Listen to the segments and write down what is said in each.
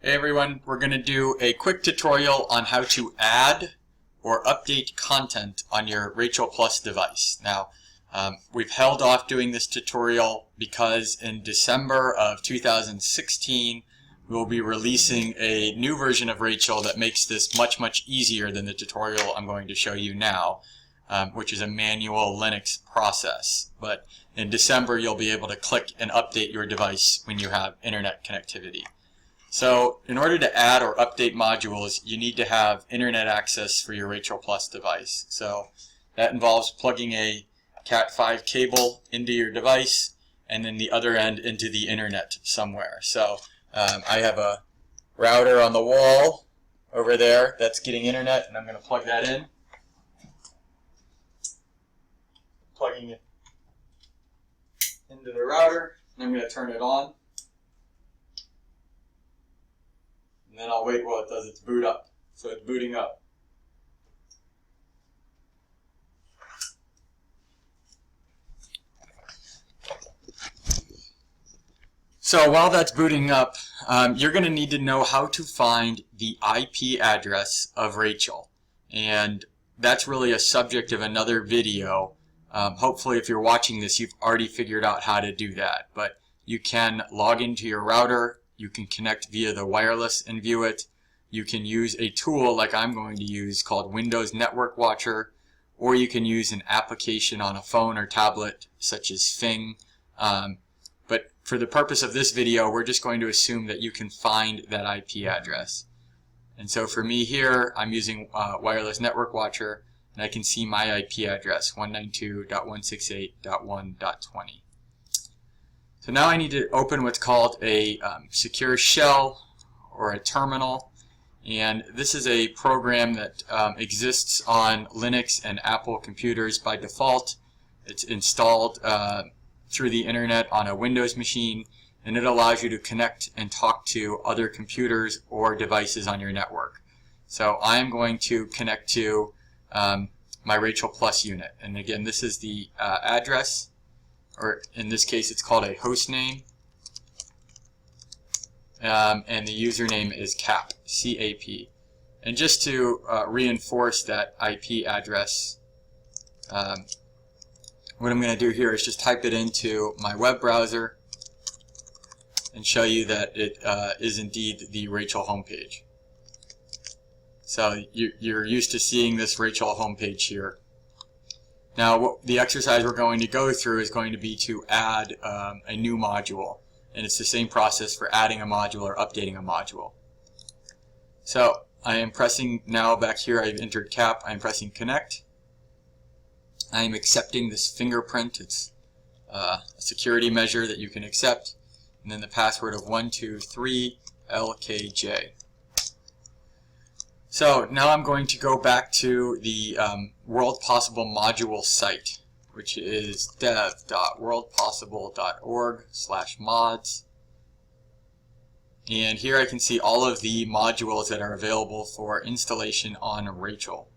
Hey everyone, we're going to do a quick tutorial on how to add or update content on your Rachel Plus device. Now, we've held off doing this tutorial because in December of 2016 we'll be releasing a new version of Rachel that makes this much easier than the tutorial I'm going to show you now, which is a manual Linux process. But in December you'll be able to click and update your device when you have internet connectivity. So in order to add or update modules, you need to have internet access for your Rachel Plus device. So that involves plugging a Cat5 cable into your device and then the other end into the internet somewhere. So I have a router on the wall over there that's getting internet, and I'm going to plug that in. Plugging it into the router, and I'm going to turn it on. And then I'll wait while it does its boot up. So it's booting up. So while that's booting up, you're going to need to know how to find the IP address of Rachel. And that's really a subject of another video. Hopefully if you're watching this, you've already figured out how to do that. But you can log into your router. You can connect via the wireless and view it. You can use a tool like I'm going to use called Windows Network Watcher, or you can use an application on a phone or tablet such as Fing. But for the purpose of this video, we're just going to assume that you can find that IP address. And so for me here, I'm using Wireless Network Watcher, and I can see my IP address, 192.168.1.20. So now I need to open what's called a secure shell or a terminal, and this is a program that exists on Linux and Apple computers by default. It's installed through the internet on a Windows machine, and it allows you to connect and talk to other computers or devices on your network. So I'm going to connect to my Rachel Plus unit, and again this is the address, or in this case it's called a host name, and the username is CAP, C-A-P. And just to reinforce that IP address, what I'm going to do here is just type it into my web browser and show you that it is indeed the Rachel homepage. So you're used to seeing this Rachel homepage here. Now, the exercise we're going to go through is going to be to add a new module. And it's the same process for adding a module or updating a module. So I am pressing, now back here I've entered CAP, I'm pressing connect. I am accepting this fingerprint. It's a security measure that you can accept. And then the password of 123LKJ. So now I'm going to go back to the World Possible module site, which is dev.worldpossible.org/mods. And here I can see all of the modules that are available for installation on Rachel.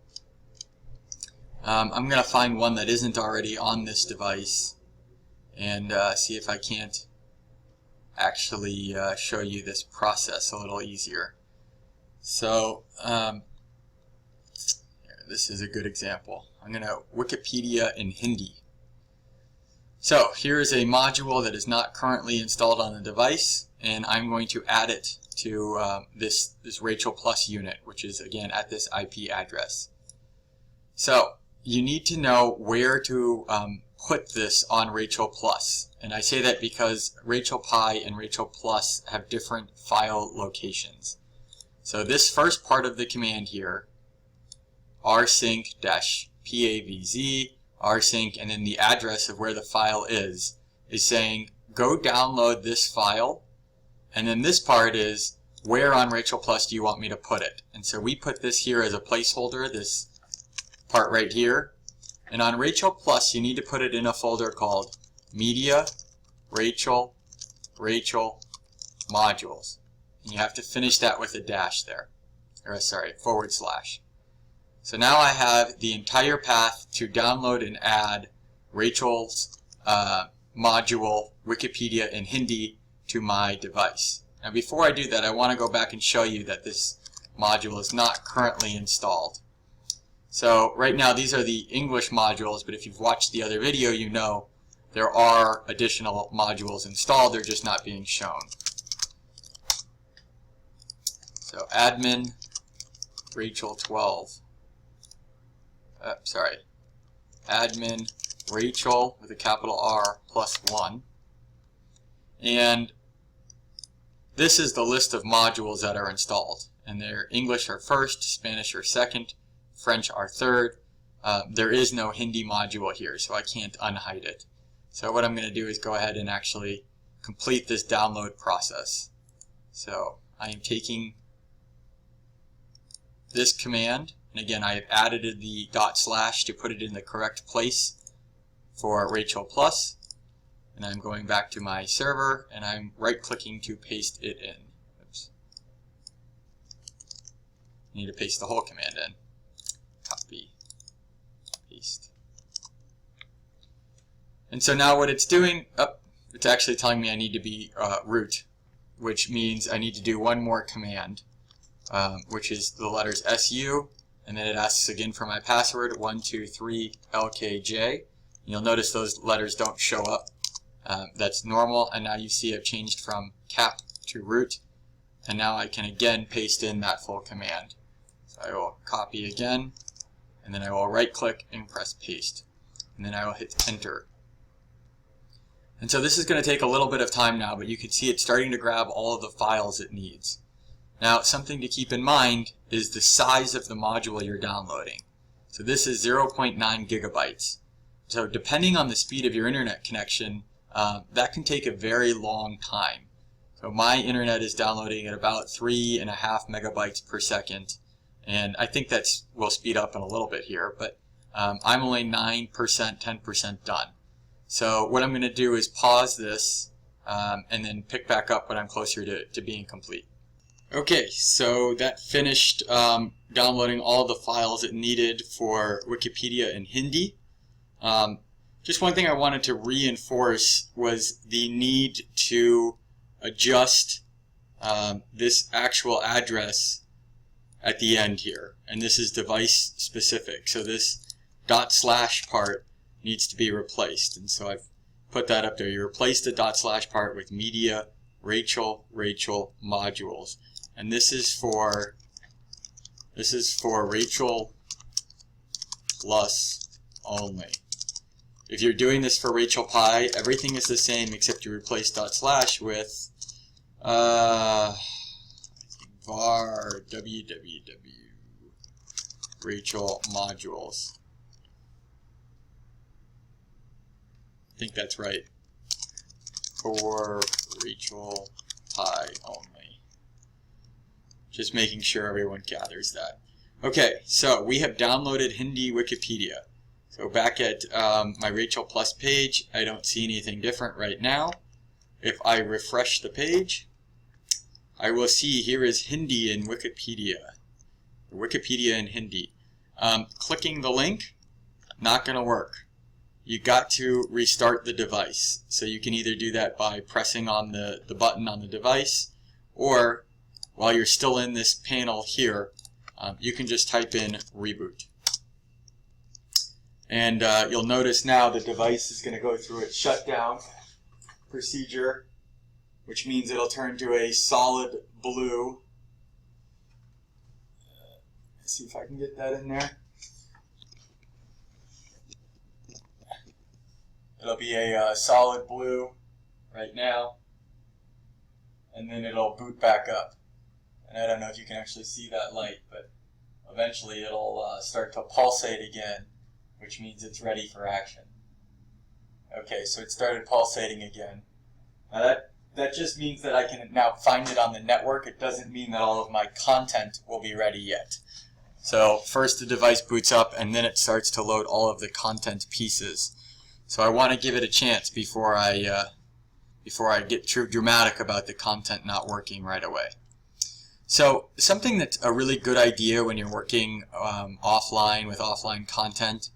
I'm going to find one that isn't already on this device and see if I can't actually show you this process a little easier. So this is a good example. I'm going to Wikipedia in Hindi. So here is a module that is not currently installed on the device, and I'm going to add it to this Rachel Plus unit, which is again at this IP address. So you need to know where to put this on Rachel Plus, and I say that because Rachel Pi and Rachel Plus have different file locations. So this first part of the command here, rsync-pavz, rsync, and then the address of where the file is saying go download this file, and then this part is where on Rachel Plus do you want me to put it. And so we put this here as a placeholder, this part right here, and on Rachel Plus you need to put it in a folder called Media, Rachel, Modules. And you have to finish that with a dash there, or sorry, /. So now I have the entire path to download and add Rachel's module Wikipedia in Hindi to my device. Now before I do that, I want to go back and show you that this module is not currently installed. So right now these are the English modules, but if you've watched the other video, you know there are additional modules installed, they're just not being shown. So admin Rachel 12. Admin Rachel with a capital R +1. And this is the list of modules that are installed. And they're English are first, Spanish are second, French are third. There is no Hindi module here, so I can't unhide it. So what I'm going to do is go ahead and actually complete this download process. So I am taking this command, and again I have added the / to put it in the correct place for Rachel Plus, and I'm going back to my server and I'm right clicking to paste it in. Oops. I need to paste the whole command in. Copy, paste. And so now what it's doing, it's actually telling me I need to be root, which means I need to do one more command, which is the letters SU, and then it asks again for my password, 123 LKJ. You'll notice those letters don't show up. That's normal, and now you see I've changed from cap to root, and now I can again paste in that full command. So I will copy again, and then I will right click and press paste, and then I will hit enter. And so this is going to take a little bit of time now, but you can see it's starting to grab all of the files it needs. Now something to keep in mind is the size of the module you're downloading. So this is 0.9 gigabytes. So depending on the speed of your internet connection, that can take a very long time. So my internet is downloading at about 3.5 megabytes per second, and I think that will speed up in a little bit here, but I'm only 9%, 10% done. So what I'm going to do is pause this and then pick back up when I'm closer to being complete. Okay, so that finished downloading all the files it needed for Wikipedia in Hindi. Just one thing I wanted to reinforce was the need to adjust this actual address at the end here, and this is device specific, so this / part needs to be replaced, and so I've put that up there. You replace the / part with media Rachel modules, and this is for Rachel Plus only. If you're doing this for Rachel Pi, everything is the same except you replace / with var www Rachel modules. I think that's right. For Rachel Pi only. Just making sure everyone gathers that. Okay, so we have downloaded Hindi Wikipedia. So back at my Rachel Plus page, I don't see anything different right now. If I refresh the page, I will see here is Hindi in Wikipedia. Wikipedia in Hindi. Clicking the link, not going to work. You got to restart the device. So you can either do that by pressing on the button on the device, or while you're still in this panel here, you can just type in reboot. And you'll notice now the device is going to go through its shutdown procedure, which means it'll turn to a solid blue. Let's see if I can get that in there. It'll be a solid blue right now, and then it'll boot back up. And I don't know if you can actually see that light, but eventually it'll start to pulsate again, which means it's ready for action. Okay, so it started pulsating again. Now that just means that I can now find it on the network. It doesn't mean that all of my content will be ready yet. So first the device boots up, and then it starts to load all of the content pieces. So I want to give it a chance before I get too dramatic about the content not working right away. So something that's a really good idea when you're working offline with offline content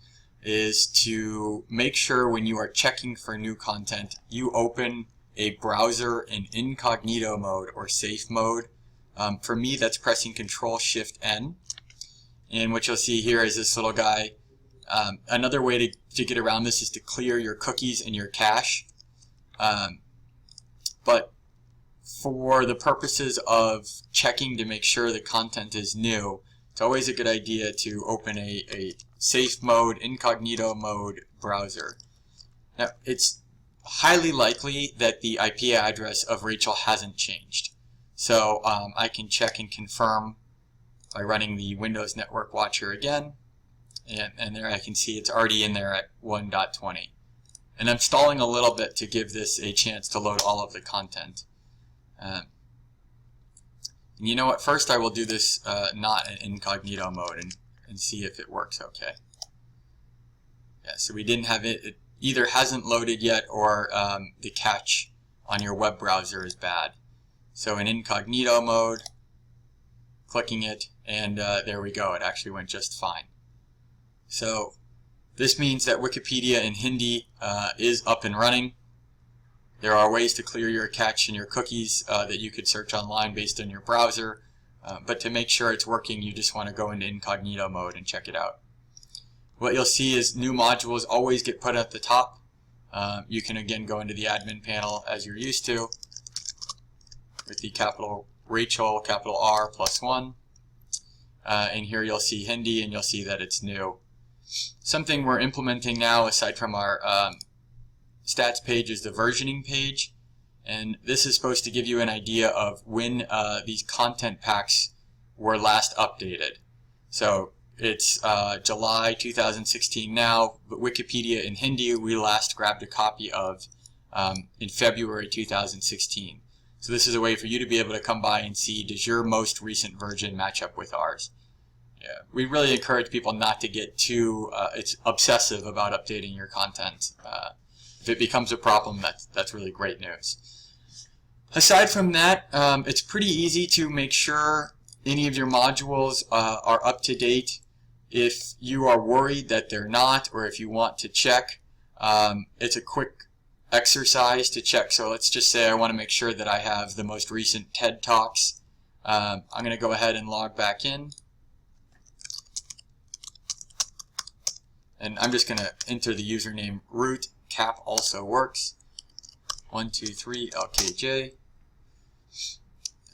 is to make sure when you are checking for new content, you open a browser in incognito mode or safe mode. For me, that's pressing Control-Shift-N. And what you'll see here is this little guy. Another way to get around this is to clear your cookies and your cache. But for the purposes of checking to make sure the content is new, it's always a good idea to open a safe mode, incognito mode browser. Now, it's highly likely that the IP address of Rachel hasn't changed. So I can check and confirm by running the Windows Network Watcher again. And there I can see it's already in there at 1.20. And I'm stalling a little bit to give this a chance to load all of the content. And you know what, first I will do this not in incognito mode and see if it works okay. Yeah, so we didn't have it either hasn't loaded yet or the cache on your web browser is bad. So in incognito mode, clicking it, and there we go, it actually went just fine. So this means that Wikipedia in Hindi is up and running. There are ways to clear your cache and your cookies that you could search online based on your browser, but to make sure it's working, you just want to go into incognito mode and check it out. What you'll see is new modules always get put at the top. You can again go into the admin panel as you're used to with the capital Rachel, capital R +1. And here you'll see Hindi and you'll see that it's new. Something we're implementing now aside from our stats page is the versioning page, and this is supposed to give you an idea of when these content packs were last updated. So it's July 2016 now, but Wikipedia in Hindi we last grabbed a copy of in February 2016. So this is a way for you to be able to come by and see, does your most recent version match up with ours? Yeah, we really encourage people not to get too it's obsessive about updating your content. If it becomes a problem, that's really great news. Aside from that, it's pretty easy to make sure any of your modules are up to date. If you are worried that they're not, or if you want to check, it's a quick exercise to check. So let's just say I want to make sure that I have the most recent TED Talks. I'm going to go ahead and log back in. And I'm just going to enter the username root. Cap also works. 123 LKJ.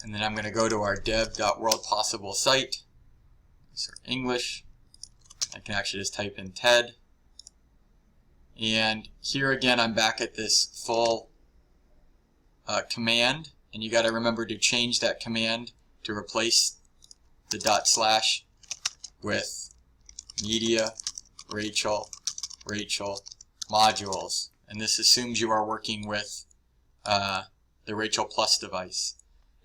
And then I'm going to go to our dev.worldpossible site. So English. I can actually just type in TED. And here again, I'm back at this full command. And you got to remember to change that command to replace the ./ with media, Rachel, modules. And this assumes you are working with the Rachel Plus device.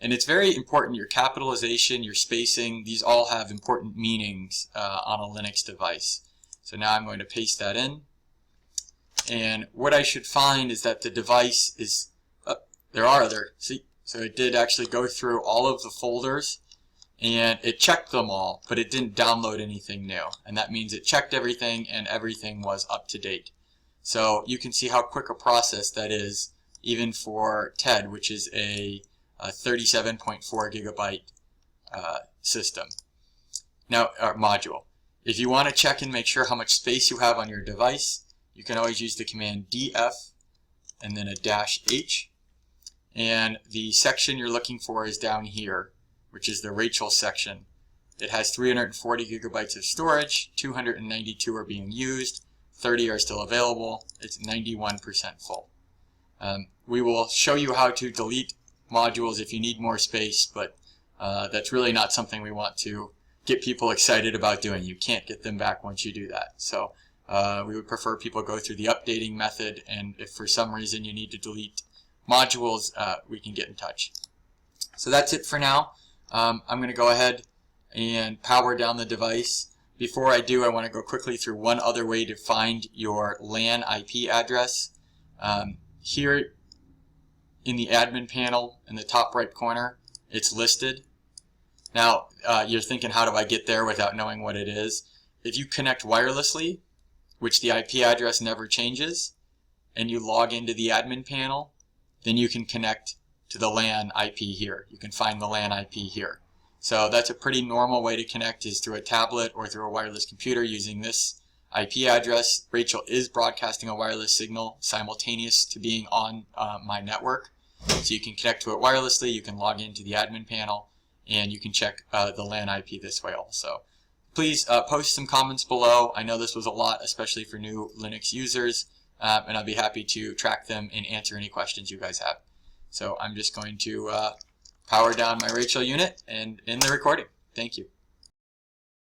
And it's very important, your capitalization, your spacing, these all have important meanings on a Linux device. So now I'm going to paste that in. And what I should find is that the device is, there are other, see, so it did actually go through all of the folders and it checked them all, but it didn't download anything new. And that means it checked everything and everything was up to date. So you can see how quick a process that is, even for TED, which is a 37.4 gigabyte system. Now, module. If you want to check and make sure how much space you have on your device, you can always use the command df and then a -h. And the section you're looking for is down here, which is the Rachel section. It has 340 gigabytes of storage, 292 are being used, 30 are still available, it's 91% full. We will show you how to delete modules if you need more space, but that's really not something we want to get people excited about doing. You can't get them back once you do that. So we would prefer people go through the updating method, and if for some reason you need to delete modules, we can get in touch. So that's it for now. I'm going to go ahead and power down the device. Before I do, I want to go quickly through one other way to find your LAN IP address. Here in the admin panel in the top right corner, it's listed. Now, you're thinking, how do I get there without knowing what it is? If you connect wirelessly, which the IP address never changes, and you log into the admin panel, then you can connect to the LAN IP here. You can find the LAN IP here. So that's a pretty normal way to connect, is through a tablet or through a wireless computer using this IP address. Rachel is broadcasting a wireless signal simultaneous to being on my network. So you can connect to it wirelessly, you can log into the admin panel, and you can check the LAN IP this way also. Please post some comments below. I know this was a lot, especially for new Linux users, and I'll be happy to track them and answer any questions you guys have. So I'm just going to power down my Rachel unit and end the recording. Thank you.